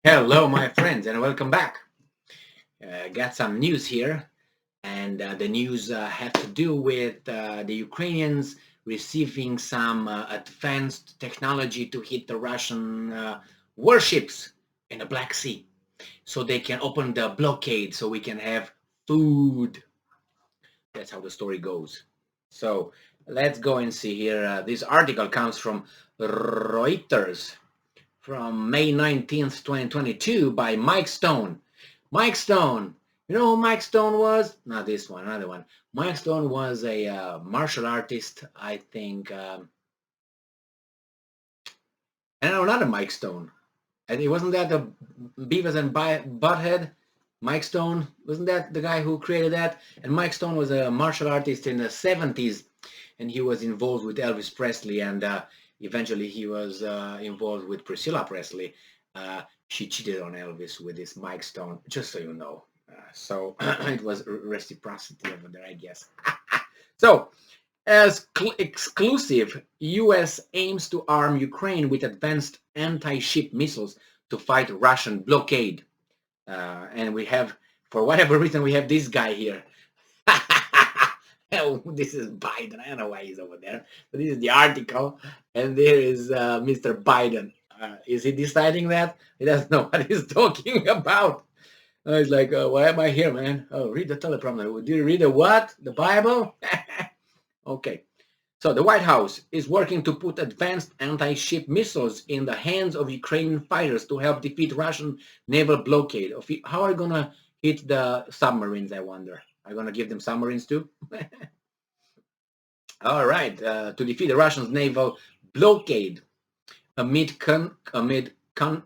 Hello, my friends, and welcome back. Got some news here, and the news has to do with the Ukrainians receiving some advanced technology to hit the Russian warships in the Black Sea, so they can open the blockade, so we can have food. That's how the story goes. So let's go and see here. This article comes from Reuters from May 19th, 2022 by Mike Stone. Mike Stone. You know who Mike Stone was? Not this one, another one. Mike Stone was a martial artist, I think. And another Mike Stone. I think wasn't that the Beavis and Butthead? Mike Stone, wasn't that the guy who created that? And Mike Stone was a martial artist in the 70s, and he was involved with Elvis Presley, and eventually he was involved with Priscilla Presley. She cheated on Elvis with this Mike Stone, just so you know. So it was reciprocity over there, I guess. So, as exclusive, U.S. aims to arm Ukraine with advanced anti-ship missiles to fight Russian blockade. And we have, for whatever reason, we have this guy here. Oh, this is Biden. I don't know why he's over there. But this is the article, and there is Mr. Biden. Is he deciding that? He doesn't know what he's talking about. He's like, why am I here, man? Oh, read the teleprompter. Did you read the what? The Bible? Okay. So the White House is working to put advanced anti-ship missiles in the hands of Ukrainian fighters to help defeat Russian naval blockade. How are you going to hit the submarines, I wonder? Are you going to give them submarines too? All right. To defeat the Russians' naval blockade amid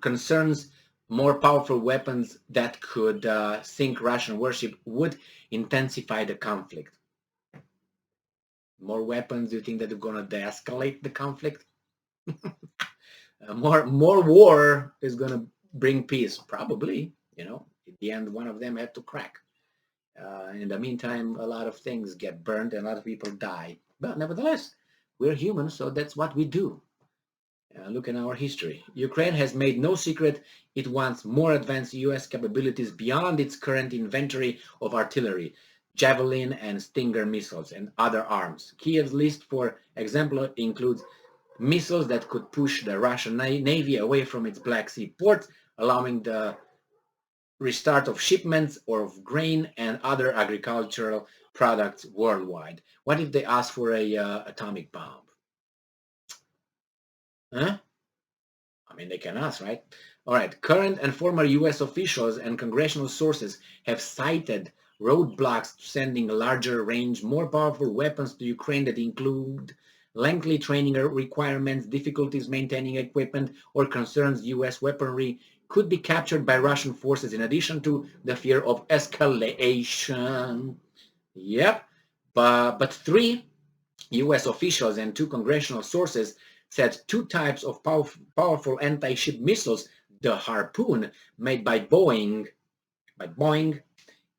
concerns, more powerful weapons that could sink Russian warship would intensify the conflict. More weapons, do you think that they're going to de-escalate the conflict? More war is going to bring peace, probably. In the end, one of them had to crack. In the meantime, a lot of things get burned and a lot of people die. But nevertheless, we're humans, so that's what we do. Look at our history. Ukraine has made no secret it wants more advanced U.S. capabilities beyond its current inventory of artillery, Javelin and Stinger missiles, and other arms. Kiev's list, for example, includes missiles that could push the Russian Navy away from its Black Sea ports, allowing the restart of shipments of grain and other agricultural products worldwide. What if they ask for a atomic bomb? Huh? I mean, they can ask, right? All right. Current and former U.S. officials and congressional sources have cited roadblocks to sending larger range, more powerful weapons to Ukraine that include lengthy training requirements, difficulties maintaining equipment, or concerns U.S. weaponry could be captured by Russian forces, in addition to the fear of escalation. Yep. But three U.S. officials and two congressional sources said two types of powerful anti-ship missiles, the Harpoon, made by Boeing,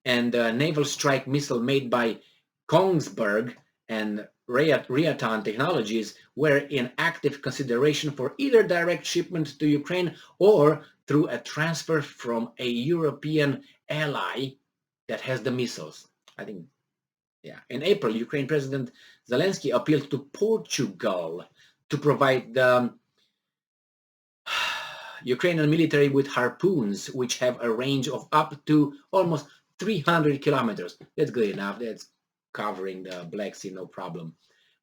and the Naval Strike Missile made by Kongsberg and Raytheon Technologies, were in active consideration for either direct shipment to Ukraine or through a transfer from a European ally that has the missiles. I think, yeah. In April, Ukraine President Zelensky appealed to Portugal to provide the Ukrainian military with Harpoons, which have a range of up to almost 300 kilometers. That's good enough. That's covering the Black Sea, no problem.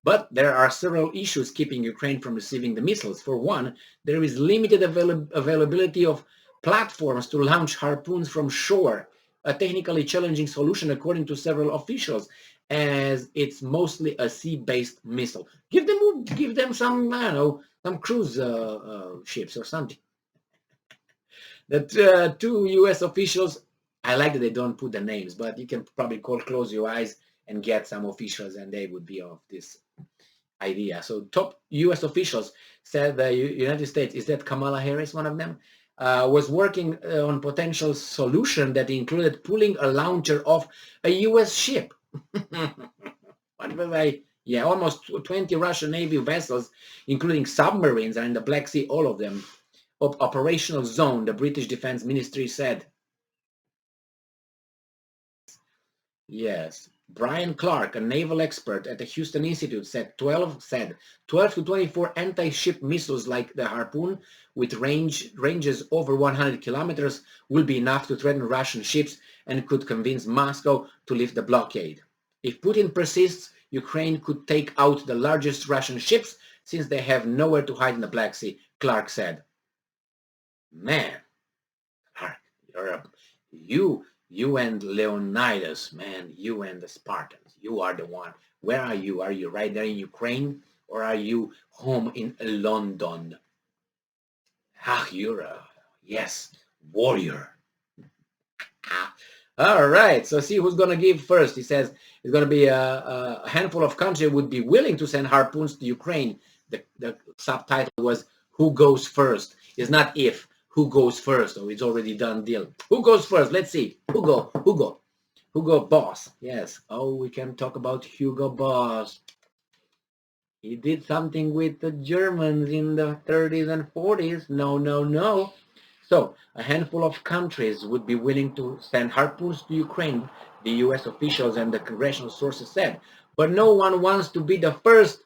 But there are several issues keeping Ukraine from receiving the missiles. For one, there is limited availability of platforms to launch Harpoons from shore, a technically challenging solution according to several officials, as it's mostly a sea-based missile. Give them some, I don't know, some cruise ships or something. The two U.S. officials, I like that they don't put the names, but you can probably close your eyes and get some officials, and they would be of this idea. So top U.S. officials said the United States, is that Kamala Harris one of them, was working on potential solution that included pulling a launcher off a U.S. ship. What was I? Yeah, almost 20 Russian Navy vessels, including submarines, are in the Black Sea, all of them. operational zone, the British Defense Ministry said. Yes. Brian Clark, a naval expert at the Houston Institute, said 12 to 24 anti-ship missiles like the Harpoon with ranges over 100 kilometers will be enough to threaten Russian ships and could convince Moscow to lift the blockade. If Putin persists, Ukraine could take out the largest Russian ships since they have nowhere to hide in the Black Sea, Clark said. Man, Clark, you and Leonidas, man, you and the Spartans, you are the one. Where are you? Are you right there in Ukraine or are you home in London? Ah, you're a, yes, warrior. Ah. All right, so see who's going to give first. He says it's going to be a handful of countries would be willing to send harpoons to Ukraine. The subtitle was who goes first. It's not if. Who goes first? Oh, it's already done deal. Who goes first? Let's see. Hugo Boss. Yes. Oh, we can talk about Hugo Boss. He did something with the Germans in the 30s and 40s. No. So a handful of countries would be willing to send harpoons to Ukraine, the U.S. officials and the congressional sources said. But no one wants to be the first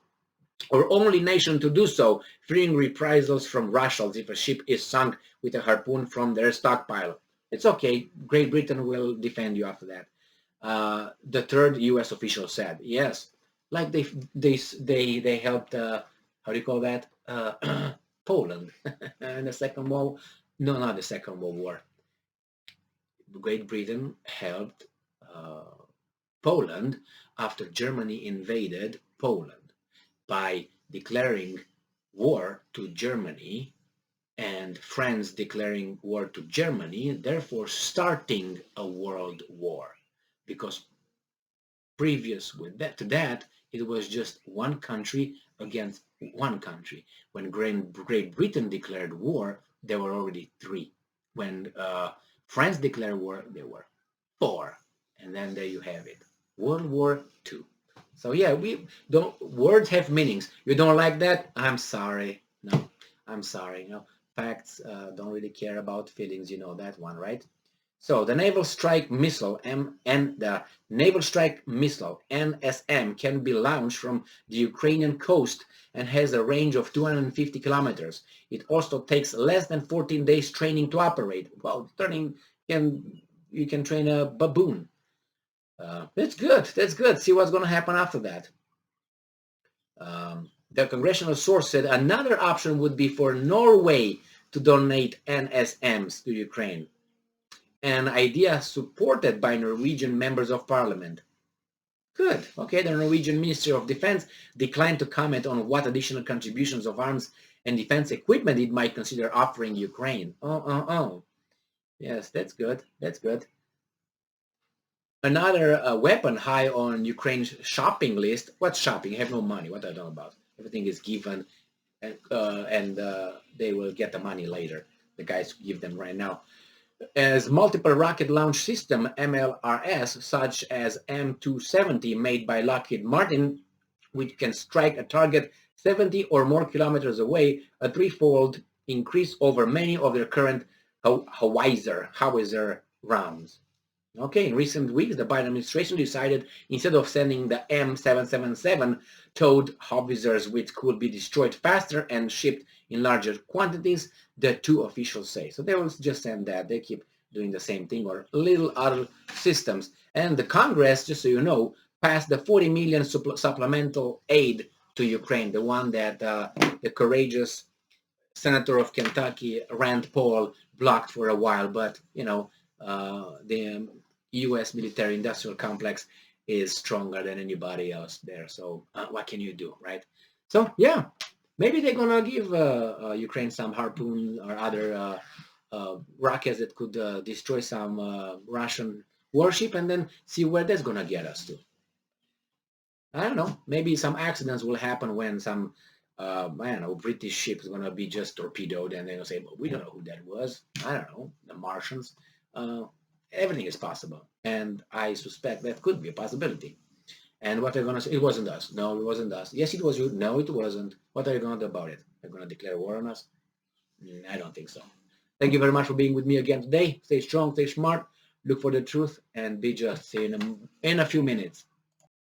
or only nation to do so, fearing reprisals from Russians if a ship is sunk with a harpoon from their stockpile. It's okay. Great Britain will defend you after that. The third U.S. official said, yes, like they helped, how do you call that? Poland in the Second World, no, not the Second World War. Great Britain helped Poland after Germany invaded Poland by declaring war to Germany and France declaring war to Germany, therefore starting a world war. Because previous to that, it was just one country against one country. When Great Britain declared war, there were already three. When France declared war, there were four. And then there you have it. World War II. So yeah, we don't, words have meanings. You don't like that? I'm sorry. No, I'm sorry. No, facts don't really care about feelings. You know that one, right? So the Naval Strike Missile NSM can be launched from the Ukrainian coast and has a range of 250 kilometers. It also takes less than 14 days training to operate. Well, you can train a baboon. That's good. That's good. See what's going to happen after that. The congressional source said another option would be for Norway to donate NSMs to Ukraine, an idea supported by Norwegian members of parliament. Good. Okay, the Norwegian Ministry of Defense declined to comment on what additional contributions of arms and defense equipment it might consider offering Ukraine. Yes, that's good. That's good. Another weapon high on Ukraine's shopping list. What's shopping? I have no money. What are you talking about? Everything is given, and they will get the money later. The guys give them right now. As multiple rocket launch system, MLRS, such as M270 made by Lockheed Martin, which can strike a target 70 or more kilometers away, a threefold increase over many of their current howitzer rounds. Okay, in recent weeks, the Biden administration decided instead of sending the M777 towed howitzers, which could be destroyed faster and shipped in larger quantities, the two officials say. So they will just send that. They keep doing the same thing or little other systems. And the Congress, just so you know, passed the 40 million supplemental aid to Ukraine, the one that the courageous senator of Kentucky, Rand Paul, blocked for a while. But, you know, the U.S. military-industrial complex is stronger than anybody else there. So what can you do, right? So, yeah, maybe they're going to give Ukraine some Harpoon or other rockets that could destroy some Russian warship and then see where that's going to get us to. I don't know. Maybe some accidents will happen when some, I don't know, British ship is going to be just torpedoed and they'll say, well, we don't know who that was. I don't know, the Martians. Everything is possible. And I suspect that could be a possibility. And what they're going to say, it wasn't us. No, it wasn't us. Yes, it was you. No, it wasn't. What are you going to do about it? They're going to declare war on us? I don't think so. Thank you very much for being with me again today. Stay strong, stay smart, look for the truth, and be just. See you in a few minutes.